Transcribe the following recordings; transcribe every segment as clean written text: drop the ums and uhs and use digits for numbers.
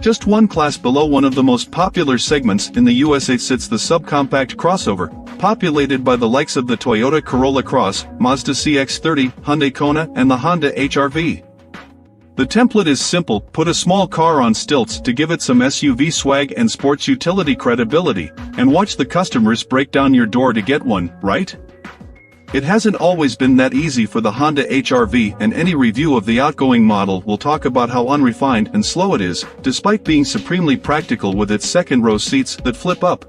Just one class below one of the most popular segments in the USA sits the subcompact crossover, populated by the likes of the Toyota Corolla Cross, Mazda CX-30, Hyundai Kona, and the Honda HR-V. The template is simple: put a small car on stilts to give it some SUV swag and sports utility credibility, and watch the customers break down your door to get one, right? It hasn't always been that easy for the Honda HR-V, and any review of the outgoing model will talk about how unrefined and slow it is, despite being supremely practical with its second-row seats that flip up.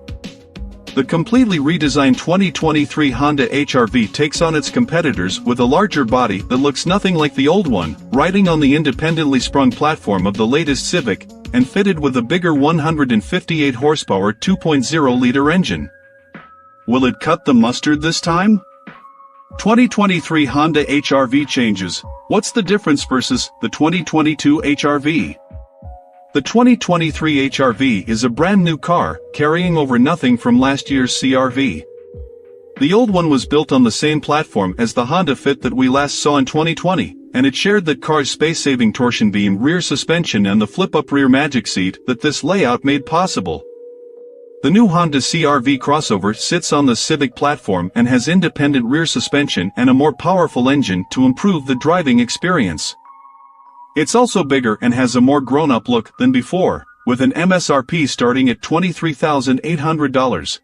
The completely redesigned 2023 Honda HR-V takes on its competitors with a larger body that looks nothing like the old one, riding on the independently sprung platform of the latest Civic, and fitted with a bigger 158 horsepower 2.0-liter engine. Will it cut the mustard this time? 2023 Honda HR-V changes. What's the difference versus the 2022 HR-V? The 2023 HR-V is a brand new car, carrying over nothing from last year's CR-V. The old one was built on the same platform as the Honda Fit that we last saw in 2020, and it shared that car's space-saving torsion beam rear suspension and the flip-up rear magic seat that this layout made possible. The new Honda CR-V crossover sits on the Civic platform and has independent rear suspension and a more powerful engine to improve the driving experience. It's also bigger and has a more grown-up look than before, with an MSRP starting at $23,800.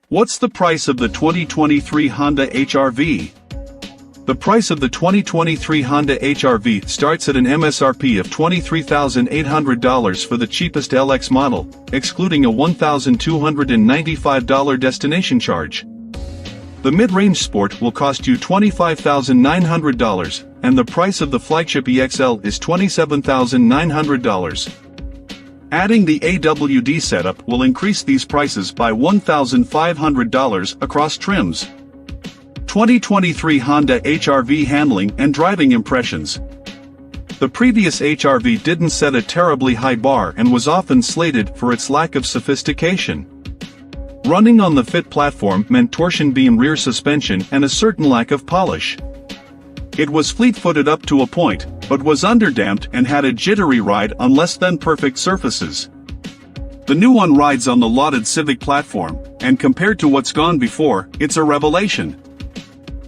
What's the price of the 2023 Honda HR-V? The price of the 2023 Honda HR-V starts at an MSRP of $23,800 for the cheapest LX model, excluding a $1,295 destination charge. The mid-range Sport will cost you $25,900, and the price of the flagship EXL is $27,900. Adding the AWD setup will increase these prices by $1,500 across trims. 2023 Honda HR-V handling and driving impressions. The previous HR-V didn't set a terribly high bar and was often slated for its lack of sophistication. Running on the Fit platform meant torsion beam rear suspension and a certain lack of polish. It was fleet-footed up to a point, but was underdamped and had a jittery ride on less than perfect surfaces. The new one rides on the lauded Civic platform, and compared to what's gone before, it's a revelation.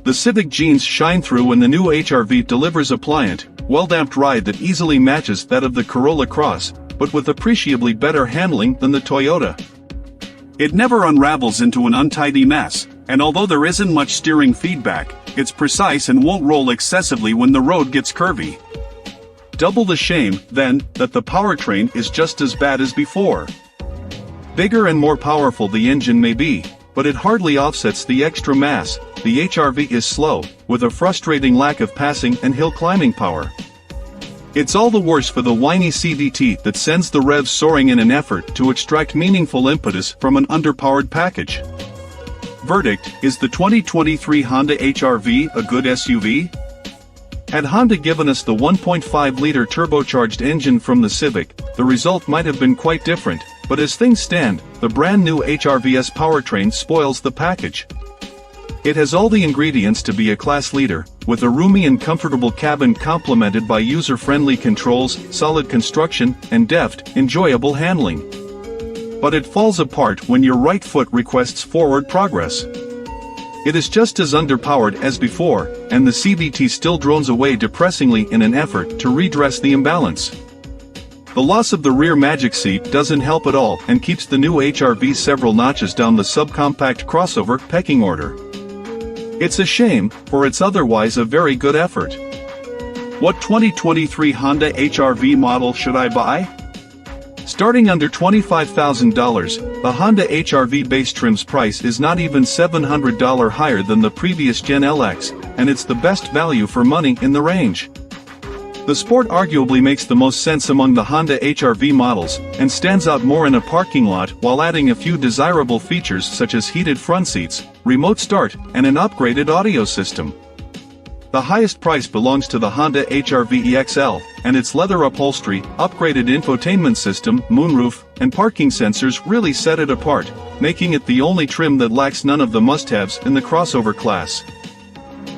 The Civic genes shine through and the new HR-V delivers a pliant, well-damped ride that easily matches that of the Corolla Cross, but with appreciably better handling than the Toyota. It never unravels into an untidy mess, and although there isn't much steering feedback, it's precise and won't roll excessively when the road gets curvy. Double the shame, then, that the powertrain is just as bad as before. Bigger and more powerful the engine may be, but it hardly offsets the extra mass. The HR-V is slow, with a frustrating lack of passing and hill climbing power. It's all the worse for the whiny CVT that sends the revs soaring in an effort to extract meaningful impetus from an underpowered package. Verdict: is the 2023 Honda HR-V a good SUV? Had Honda given us the 1.5-liter turbocharged engine from the Civic, the result might have been quite different, but as things stand, the brand new HR-V's powertrain spoils the package. It has all the ingredients to be a class leader, with a roomy and comfortable cabin complemented by user-friendly controls, solid construction, and deft, enjoyable handling. But it falls apart when your right foot requests forward progress. It is just as underpowered as before, and the CVT still drones away depressingly in an effort to redress the imbalance. The loss of the rear magic seat doesn't help at all and keeps the new HR-V several notches down the subcompact crossover pecking order. It's a shame, for it's otherwise a very good effort. What 2023 Honda HR-V model should I buy? Starting under $25,000, the Honda HR-V base trim's price is not even $700 higher than the previous Gen LX, and it's the best value for money in the range. The Sport arguably makes the most sense among the Honda HR-V models, and stands out more in a parking lot while adding a few desirable features such as heated front seats, remote start, and an upgraded audio system. The highest price belongs to the Honda HR-V EXL, and its leather upholstery, upgraded infotainment system, moonroof, and parking sensors really set it apart, making it the only trim that lacks none of the must-haves in the crossover class.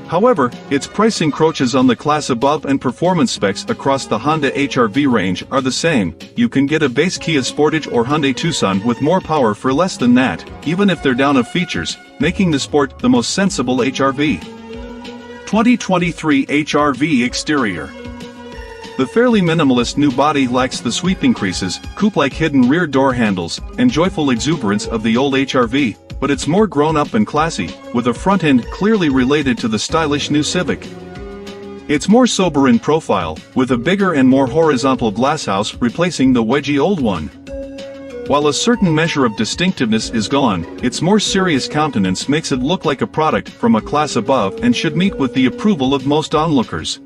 However, its price encroaches on the class above and performance specs across the Honda HR-V range are the same. You can get a base Kia Sportage or Hyundai Tucson with more power for less than that, even if they're down of features, making the Sport the most sensible HR-V. 2023 HR-V exterior. The fairly minimalist new body lacks the sweeping creases, coupe-like hidden rear door handles, and joyful exuberance of the old HR-V, but it's more grown-up and classy, with a front end clearly related to the stylish new Civic. It's more sober in profile, with a bigger and more horizontal glasshouse replacing the wedgy old one. While a certain measure of distinctiveness is gone, its more serious countenance makes it look like a product from a class above and should meet with the approval of most onlookers.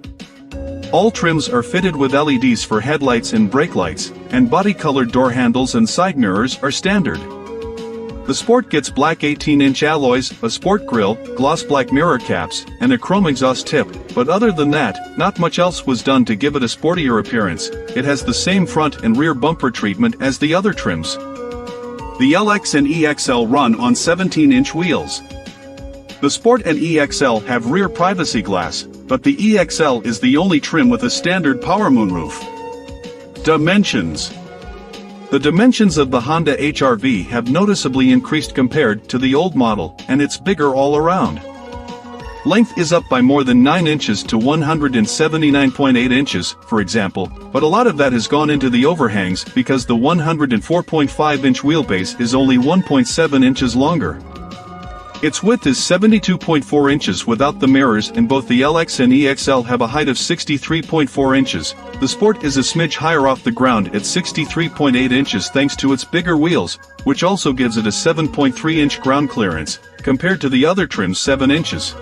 All trims are fitted with LEDs for headlights and brake lights, and body-colored door handles and side mirrors are standard. The Sport gets black 18-inch alloys, a sport grille, gloss black mirror caps, and a chrome exhaust tip, but other than that, not much else was done to give it a sportier appearance. It has the same front and rear bumper treatment as the other trims. The LX and EXL run on 17-inch wheels. The Sport and EXL have rear privacy glass, but the EXL is the only trim with a standard power moonroof. Dimensions. The dimensions of the Honda HR-V have noticeably increased compared to the old model, and it's bigger all around. Length is up by more than 9 inches to 179.8 inches, for example, but a lot of that has gone into the overhangs because the 104.5-inch wheelbase is only 1.7 inches longer. Its width is 72.4 inches without the mirrors, and both the LX and EXL have a height of 63.4 inches. The Sport is a smidge higher off the ground at 63.8 inches thanks to its bigger wheels, which also gives it a 7.3-inch ground clearance, compared to the other trim's 7 inches.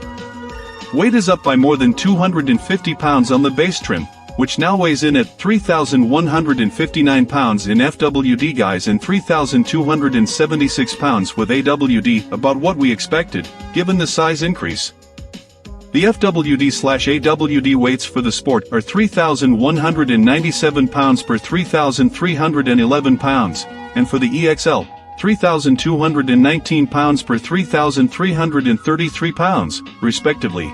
Weight is up by more than 250 pounds on the base trim, which now weighs in at 3,159 pounds in FWD guise and 3,276 pounds with AWD, about what we expected, given the size increase. The FWD/AWD weights for the Sport are 3,197 pounds per 3,311 pounds, and for the EXL, 3,219 pounds per 3,333 pounds, respectively.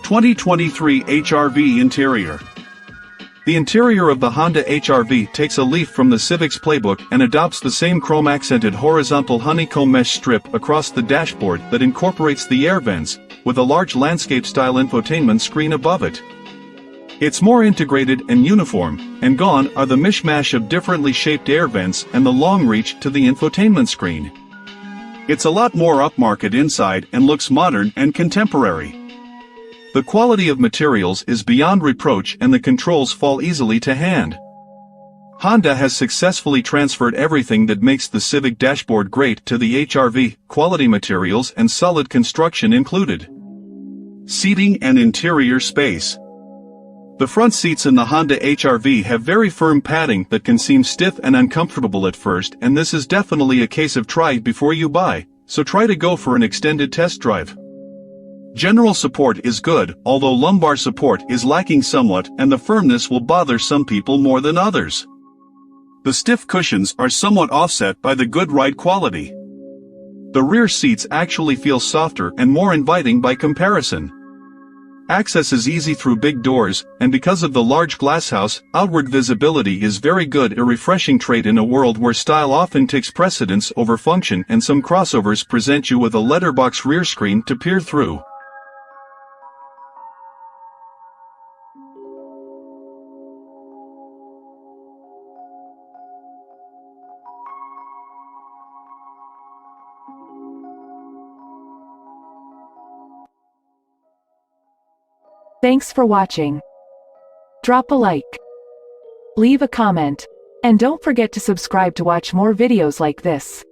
2023 HR-V interior. The interior of the Honda HR-V takes a leaf from the Civic's playbook and adopts the same chrome-accented horizontal honeycomb mesh strip across the dashboard that incorporates the air vents, with a large landscape-style infotainment screen above it. It's more integrated and uniform, and gone are the mishmash of differently shaped air vents and the long reach to the infotainment screen. It's a lot more upmarket inside and looks modern and contemporary. The quality of materials is beyond reproach and the controls fall easily to hand. Honda has successfully transferred everything that makes the Civic dashboard great to the HR-V, quality materials and solid construction included. Seating and interior space. The front seats in the Honda HR-V have very firm padding that can seem stiff and uncomfortable at first, and this is definitely a case of try before you buy, so try to go for an extended test drive. General support is good, although lumbar support is lacking somewhat and the firmness will bother some people more than others. The stiff cushions are somewhat offset by the good ride quality. The rear seats actually feel softer and more inviting by comparison. Access is easy through big doors, and because of the large glasshouse, outward visibility is very good, a refreshing trait in a world where style often takes precedence over function, and some crossovers present you with a letterbox rear screen to peer through. Thanks for watching. Drop a like, leave a comment, and don't forget to subscribe to watch more videos like this.